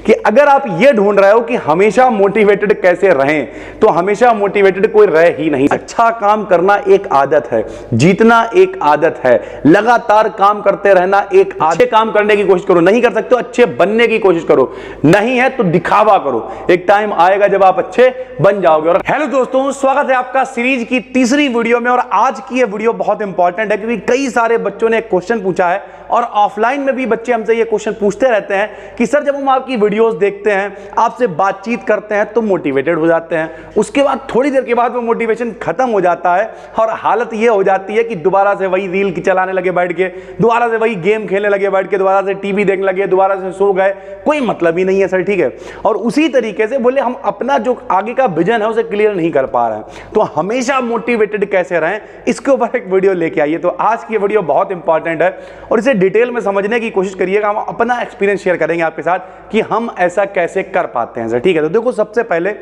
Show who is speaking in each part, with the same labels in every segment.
Speaker 1: कि अगर आप ये ढूंढ रहे हो कि हमेशा मोटिवेटेड कैसे रहें, तो हमेशा मोटिवेटेड कोई रह ही नहीं। अच्छा काम करना एक आदत है, जीतना एक आदत है, लगातार काम करते रहना एक अच्छे काम करने की कोशिश करो। नहीं कर सकते हो अच्छे बनने की कोशिश करो, नहीं है तो दिखावा करो। एक टाइम आएगा जब आप अच्छे बन जाओगे। और हेलो दोस्तों, स्वागत है आपका सीरीज की तीसरी वीडियो में। और आज की ये वीडियो बहुत इंपॉर्टेंट है क्योंकि कई सारे बच्चों ने क्वेश्चन पूछा है और ऑफलाइन में भी बच्चे हमसे ये क्वेश्चन पूछते रहते हैं कि सर जब हम आपकी वीडियोस देखते हैं, आपसे बातचीत करते हैं तो मोटिवेटेड हो जाते हैं, उसके बाद थोड़ी देर के बाद वो मोटिवेशन खत्म हो जाता है और हालत ये हो जाती है कि दोबारा से वही रील चलाने लगे बैठ के, दोबारा से वही गेम खेलने लगे बैठ के, दोबारा से टीवी देखने लगे, दोबारा से सो गए, कोई मतलब ही नहीं है सर। ठीक है, और उसी तरीके से बोले हम अपना जो आगे का विजन है उसे क्लियर नहीं कर पा रहे हैं, तो हमेशा मोटिवेटेड कैसे रहें, इसके ऊपर एक वीडियो लेके आइए। तो आज की वीडियो बहुत इंपॉर्टेंट है और इसे डिटेल में समझने की कोशिश करिएगा। हम अपना एक्सपीरियंस शेयर करेंगे आपके साथ कि हम ऐसा कैसे कर पाते हैं सर। ठीक है, तो देखो सबसे पहले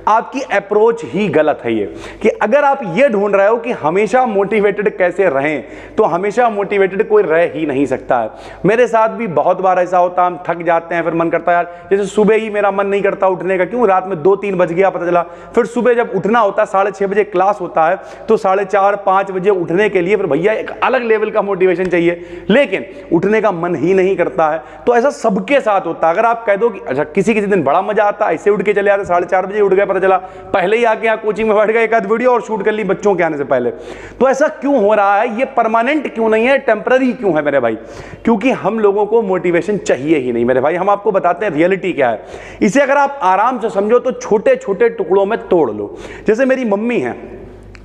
Speaker 1: आपकी अप्रोच ही गलत है ये, कि अगर आप ये ढूंढ रहे हो कि हमेशा मोटिवेटेड कैसे रहें, तो हमेशा मोटिवेटेड कोई रह ही नहीं सकता है। मेरे साथ भी बहुत बार ऐसा होता है, हम थक जाते हैं, फिर मन करता है यार, जैसे सुबह ही मेरा मन नहीं करता उठने का, क्यों, रात में 2-3 बज गया पता चला, फिर सुबह जब उठना होता है 6:30 बजे क्लास होता है, तो 4:30-5 बजे उठने के लिए फिर भैया एक अलग लेवल का मोटिवेशन चाहिए, लेकिन उठने का मन ही नहीं करता है। तो ऐसा सबके साथ होता है। अगर आप कह दो कि अच्छा किसी किसी दिन बड़ा मजा आता है, ऐसे उठ के चले आते, 4:30 बजे उठ गए, पता चला पहले ही आके यहाँ कोचिंग में बैठ गए, एक आध वीडियो और शूट कर ली बच्चों के आने से पहले। तो ऐसा क्यों हो रहा है? ये परमानेंट क्यों नहीं है, टेम्पररी क्यों है मेरे भाई? क्योंकि हम लोगों को मोटिवेशन चाहिए ही नहीं मेरे भाई। हम आपको बताते हैं रियलिटी क्या है। इसे अगर आप आराम से समझो तो छोटे छोटे टुकड़ों में तोड़ लो। जैसे मेरी मम्मी है,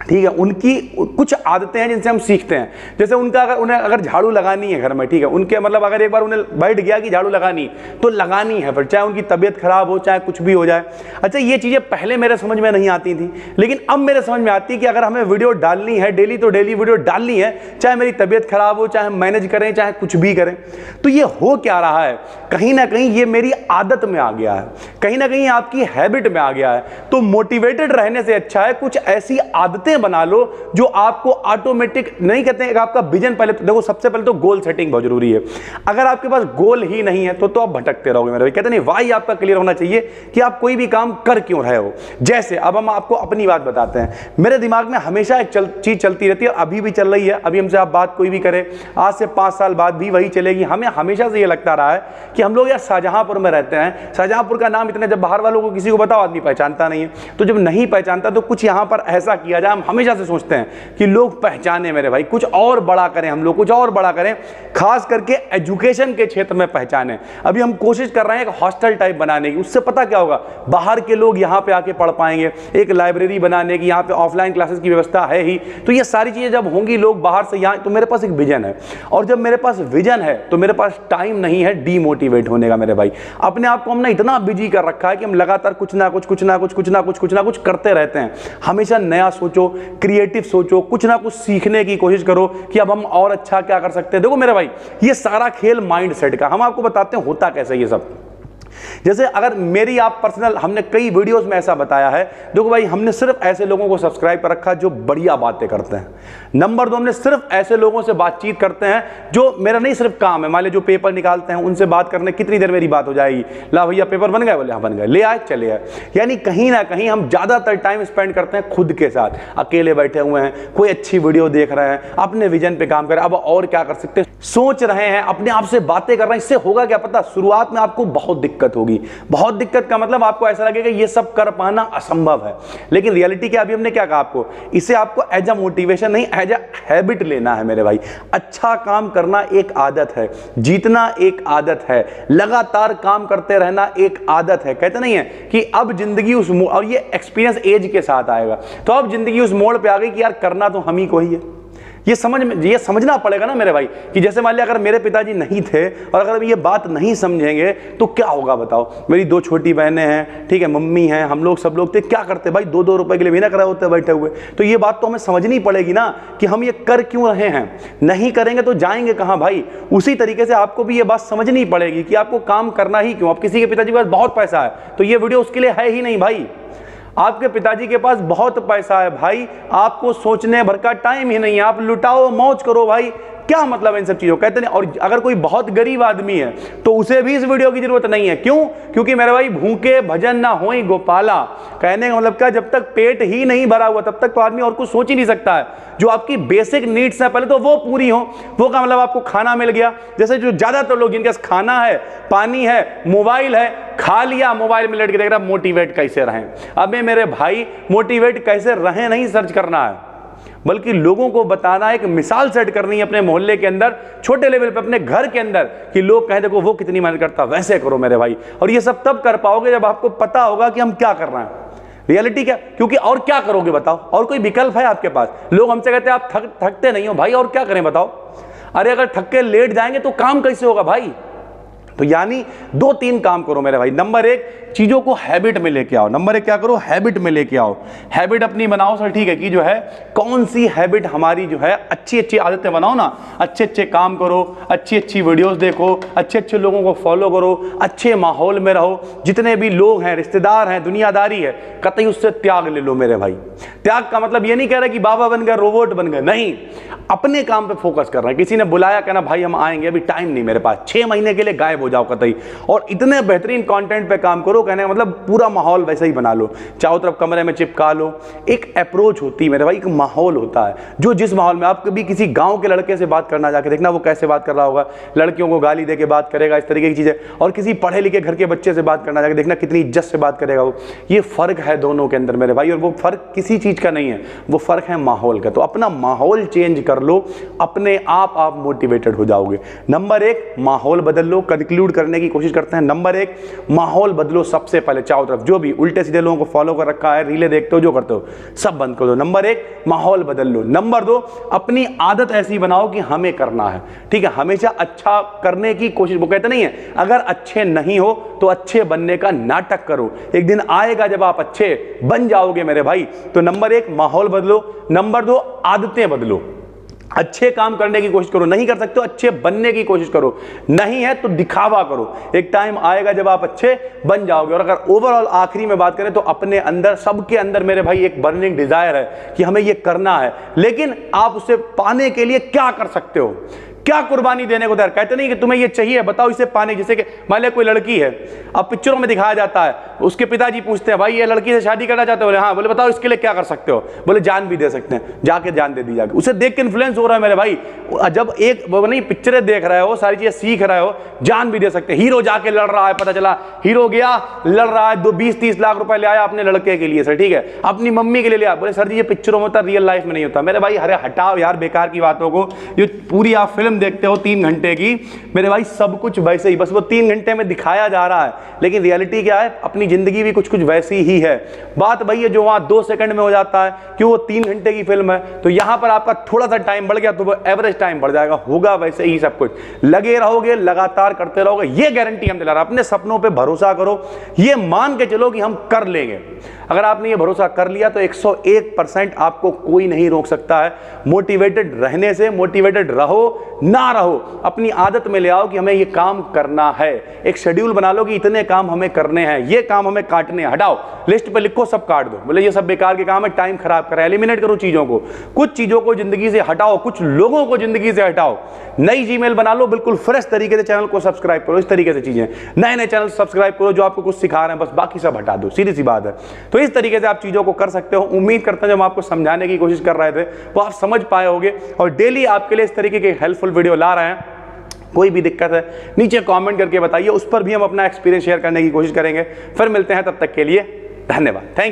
Speaker 1: ठीक है, उनकी कुछ आदतें हैं जिनसे हम सीखते हैं। जैसे उनका उन्हें अगर झाड़ू लगानी है घर में, ठीक है, उनके मतलब अगर एक बार उन्हें बैठ गया कि झाड़ू लगानी तो लगानी है, फिर चाहे उनकी तबीयत खराब हो, चाहे कुछ भी हो जाए। अच्छा, ये चीज़ें पहले मेरे समझ में नहीं आती थी, लेकिन अब मेरे समझ में आती है कि अगर हमें वीडियो डालनी है डेली, तो डेली वीडियो डालनी है, चाहे मेरी तबीयत खराब हो, चाहे हम मैनेज करें, चाहे कुछ भी करें। तो ये हो क्या रहा है, कहीं ना कहीं ये मेरी आदत में आ गया है, कहीं ना कहीं आपकी हैबिट में आ गया है। तो मोटिवेटेड रहने से अच्छा है कुछ ऐसी आदतें बना लो जो आपको ऑटोमेटिक, नहीं कहते हैं आपका विजन, पहले तो देखो सबसे पहले तो गोल सेटिंग बहुत जरूरी है। अगर आपके पास गोल ही नहीं है तो आप भटकते रहोगे मेरे भाई। कहते नहीं, वाई आपका क्लियर होना चाहिए कि आप कोई भी काम कर क्यों रहे हो। जैसे अब हम आपको अपनी बात बताते हैं, मेरे दिमाग में हमेशा एक चीज चलती रहती है, अभी भी चल रही है। अभी हमसे आप बात कोई भी करे, आज से 5 साल बाद भी वही चलेगी। हमें हमेशा से ये लगता रहा है कि हम लोग यार शाहजहांपुर में रहते हैं, शाहजहांपुर का नाम इतने जब बाहर वालों को किसी को बताओ आदमी पहचानता नहीं है, तो जब नहीं पहचानता तो कुछ यहां पर ऐसा किया जाए। हम हमेशा से सोचते हैं कि लोग पहचाने मेरे भाई, कुछ और बड़ा करें, हम लोग कुछ और बड़ा करें, खास करके एजुकेशन के क्षेत्र में पहचाने। अभी हम कोशिश कर रहे हैं एक हॉस्टल टाइप बनाने की। उससे पता क्या होगा, बाहर के लोग यहां पे आके पढ़ पाएंगे, एक लाइब्रेरी बनाने की, यहां पे ऑफलाइन क्लासेस की व्यवस्था है ही। तो ये सारी चीजें जब होंगी, लोग बाहर से यहां, तो मेरे पास एक विजन है, और जब मेरे पास विजन है तो मेरे पास टाइम नहीं है डीमोटिवेट होने का मेरे भाई। अपने आप को हमने इतना बिजी कर रखा है कि हम लगातार कुछ ना कुछ करते रहते हैं। हमेशा नया सोचो, क्रिएटिव सोचो, कुछ ना कुछ सीखने की कोशिश करो कि अब हम और अच्छा क्या कर सकते हैं। देखो मेरे भाई, ये सारा खेल माइंड सेट का। हम आपको बताते हैं होता कैसे ये सब। जैसे अगर मेरी आप पर्सनल, हमने कई वीडियोस में ऐसा बताया है, देखो भाई, हमने सिर्फ ऐसे लोगों को सब्सक्राइब कर रखा जो बढ़िया बातें करते हैं। नंबर 2, हमने सिर्फ ऐसे लोगों से बातचीत करते हैं जो, मेरा नहीं सिर्फ काम है, मान लीजिए जो पेपर निकालते हैं उनसे बात करने, कितनी देर मेरी बात हो जाएगी, ला भैया पेपर बन गए, बोले हाँ बन गए, ले आए चले आए। यानी कहीं ना कहीं हम ज्यादातर टाइम स्पेंड करते हैं खुद के साथ, अकेले बैठे हुए हैं, कोई अच्छी वीडियो देख रहे हैं, अपने विजन पे काम कर रहे हैं, अब और क्या कर सकते हैं, सोच रहे हैं, अपने आप से बातें कर रहे हैं। इससे होगा क्या पता, शुरुआत में आपको बहुत दिक्कत होगी। बहुत दिक्कत का मतलब आपको ऐसा लगेगा ये सब कर पाना असंभव है, लेकिन रियलिटी क्या, अभी हमने क्या कहा आपको, इसे आपको एज अ मोटिवेशन नहीं, एज अ हैबिट लेना है मेरे भाई। अच्छा काम करना एक आदत है, जीतना एक आदत है, लगातार काम करते रहना एक आदत है। कहते नहीं है कि अब जिंदगी उस मोड़, और ये एक्सपीरियंस एज के साथ आएगा, तो अब जिंदगी उस मोड़ पे आ गई कि यार करना तो हम ही को ही है। ये समझना पड़ेगा ना मेरे भाई, कि जैसे मान लिया अगर मेरे पिताजी नहीं थे और अगर ये बात नहीं समझेंगे तो क्या होगा बताओ। मेरी 2 छोटी बहनें हैं, ठीक है, मम्मी हैं, हम लोग सब लोग थे, क्या करते भाई, 2-2 रुपए के लिए बिना करे होते बैठे हुए। तो ये बात तो हमें समझनी पड़ेगी ना कि हम ये कर क्यों रहे हैं। नहीं करेंगे तो जाएंगे कहाँ भाई। उसी तरीके से आपको भी ये बात समझनी पड़ेगी कि आपको काम करना ही क्यों। अब किसी के पिताजी के पास बहुत पैसा है तो ये वीडियो उसके लिए है ही नहीं भाई। आपके पिताजी के पास बहुत पैसा है भाई, आपको सोचने भर का टाइम ही नहीं है, आप लुटाओ, मौज करो भाई, क्या मतलब इन सब चीजों, कहते नहीं। और अगर कोई बहुत गरीब आदमी है तो उसे भी इस वीडियो की जरूरत नहीं है। क्यों? क्योंकि मेरे भाई भूखे भजन ना होई गोपाला, कहने का मतलब क्या, जब तक पेट ही नहीं भरा हुआ तब तक तो आदमी और कुछ सोच ही नहीं सकता है। जो आपकी बेसिक नीड्स है पहले तो वो पूरी हो। वो का मतलब आपको खाना मिल गया, जैसे जो ज्यादातर लोग जिनके पास खाना है, पानी है, मोबाइल है, खा लिया, मोबाइल में लेट के देख रहा मोटिवेट कैसे रहें। अब मेरे भाई मोटिवेट कैसे रहें नहीं सर्च करना है, बल्कि लोगों को बताना है, एक मिसाल सेट करनी है अपने मोहल्ले के अंदर, छोटे लेवल पे अपने घर के अंदर, कि लोग कहें देखो वो कितनी मेहनत करता, वैसे करो मेरे भाई। और ये सब तब कर पाओगे जब आपको पता होगा कि हम क्या कर रहे हैं, रियलिटी क्या। क्योंकि और क्या करोगे बताओ, और कोई विकल्प है आपके पास? लोग हमसे कहते हैं आप थकते नहीं हो भाई, और क्या करें बताओ। अरे अगर थक के लेट जाएंगे तो काम कैसे होगा भाई? तो यानी 2-3 काम करो मेरे भाई। नंबर 1, चीजों को हैबिट में लेके आओ। नंबर 1 क्या करो? हैबिट में लेके आओ। हैबिट अपनी बनाओ सर, ठीक है, कि जो है कौन सी हैबिट हमारी जो है अच्छी अच्छी आदतें बनाओ ना। अच्छे अच्छे काम करो, अच्छी अच्छी वीडियोस देखो, अच्छे अच्छे लोगों को फॉलो करो, अच्छे माहौल में रहो। जितने भी लोग हैं, रिश्तेदार हैं, दुनियादारी है, कतई उससे त्याग ले लो मेरे भाई। त्याग का मतलब ये नहीं कह रहा कि बाबा बन गए, रोबोट बन गए, नहीं, अपने काम पे फोकस कर रहे हैं। किसी ने बुलाया, कहना भाई हम आएंगे, अभी टाइम नहीं मेरे पास, 6 महीने के लिए गायब हो जाओ कतई, और इतने बेहतरीन कंटेंट पे काम करो, कहने का मतलब पूरा माहौल वैसा ही बना लो, चारों तरफ कमरे में चिपका लो। एक अप्रोच होती है मेरे भाई, एक माहौल होता है, जो जिस माहौल में आप कभी किसी गांव के लड़के से बात करना जाके देखना वो कैसे बात कर रहा होगा, लड़कियों को गाली दे के बात करेगा, इस तरीके की चीजें। और किसी पढ़े लिखे घर के बच्चे से बात करना जाके देखना कितनी इज्जत से बात करेगा वो। ये फर्क है दोनों के अंदर मेरे भाई, और वो फर्क किसी चीज का नहीं है, वो फर्क है माहौल का। तो अपना माहौल चेंज कर लो, अपने आप मोटिवेटेड हो जाओगे। नंबर 1 माहौल बदल लो। कंक्लूड करने की कोशिश करते हैं। नंबर 1 माहौल बदलो सबसे पहले। चारों तरफ जो भी उल्टे सीधे लोगों को फॉलो कर रखा है, रीले देखते हो, जो करते हो, सब बंद कर दो। नंबर 1 माहौल बदल लो। नंबर 2 अपनी आदत ऐसी बनाओ कि हमें करना है, ठीक है, हमेशा अच्छा करने की कोशिश। वो कहते नहीं है अगर अच्छे नहीं हो तो अच्छे बनने का नाटक करो, एक दिन आएगा जब आप अच्छे बन जाओगे मेरे भाई। तो नंबर 1 माहौल बदलो। नंबर 2 आदतें बदलो। अच्छे काम करने की कोशिश करो, नहीं कर सकते हो अच्छे बनने की कोशिश करो, नहीं है तो दिखावा करो, एक टाइम आएगा जब आप अच्छे बन जाओगे। और अगर ओवरऑल आखिरी में बात करें तो अपने अंदर, सबके अंदर मेरे भाई एक बर्निंग डिजायर है कि हमें ये करना है, लेकिन आप उसे पाने के लिए क्या कर सकते हो, क्या कुर्बानी देने को तैयार। कहते नहीं कि तुम्हें ये चाहिए, बताओ इसे पाने। जैसे कि मान लिया कोई लड़की है, अब पिक्चरों में दिखाया जाता है, उसके पिताजी पूछते हैं भाई ये लड़की से शादी करना चाहते हो? बोले हाँ। बोले बताओ इसके लिए क्या कर सकते हो? बोले जान भी दे सकते हैं। जाके जान दे दी जाके। उसे देख के इन्फ्लुएंस हो रहा है मेरे भाई। जब एक वो नहीं पिक्चरें देख रहे हो, सारी चीजें सीख रहे हो, जान भी दे सकते हैं। हीरो जाके लड़ रहा है, पता चला हीरो गया लड़ रहा है, 20-30 लाख रुपए ले आया अपने लड़के के लिए, सर ठीक है, अपनी मम्मी के लिए लिया। बोले सर जी ये पिक्चरों में होता, रियल लाइफ में नहीं होता। मेरे भाई अरे हटाओ यार बेकार की बातों को। जो पूरी आप फिल्म देखते हो 3 घंटे की, मेरे भाई सब कुछ वैसे ही, बस वो 3 घंटे में दिखाया जा रहा है, लेकिन रियलिटी क्या है, अपनी जिंदगी भी कुछ कुछ वैसी ही है। बात वही है जो वहां 2 सेकंड में हो जाता है, क्यों वो 3 घंटे की फिल्म है। तो यहां पर आपका थोड़ा सा टाइम बढ़ गया तो वो एवरेज टाइम बढ़ जाएगा, होगा वैसे ही सब कुछ। लगे रहोगे, लगातार करते रहोगे, ये गारंटी हम दिला रहे हैं। अपने सपनों पे भरोसा करो, ये मान के चलो कि हम कर लेंगे। अगर आपने ये भरोसा कर लिया तो 101% आपको कोई नहीं रोक सकता है मोटिवेटेड रहने से। मोटिवेटेड रहो ना रहो, अपनी आदत में ले आओ कि हमें ये काम करना है। एक शेड्यूल बना लो कि इतने काम हमें करने हैं, ये काम हमें काटने हैं, हटाओ, लिस्ट पे लिखो, सब काट दो। बोले ये सब बेकार के काम है, टाइम खराब कर, एलिमिनेट करो चीजों को। कुछ चीजों को जिंदगी से हटाओ, कुछ लोगों को जिंदगी से हटाओ। नई जीमेल बना लो, बिल्कुल फ्रेश तरीके से चैनल को सब्सक्राइब करो। इस तरीके से चीजें, नए नए चैनल सब्सक्राइब करो जो आपको कुछ सिखा रहे हैं, बस बाकी सब हटा दो, सीधी सी बात है। तो इस तरीके से आप चीजों को कर सकते हो। उम्मीद करता हूं जब हम आपको समझाने की कोशिश कर रहे थे वो आप समझ पाए होंगे, और डेली आपके लिए इस तरीके के हेल्पफुल वीडियो ला रहे हैं। कोई भी दिक्कत है नीचे कमेंट करके बताइए, उस पर भी हम अपना एक्सपीरियंस शेयर करने की कोशिश करेंगे। फिर मिलते हैं, तब तक के लिए धन्यवाद। Thank you.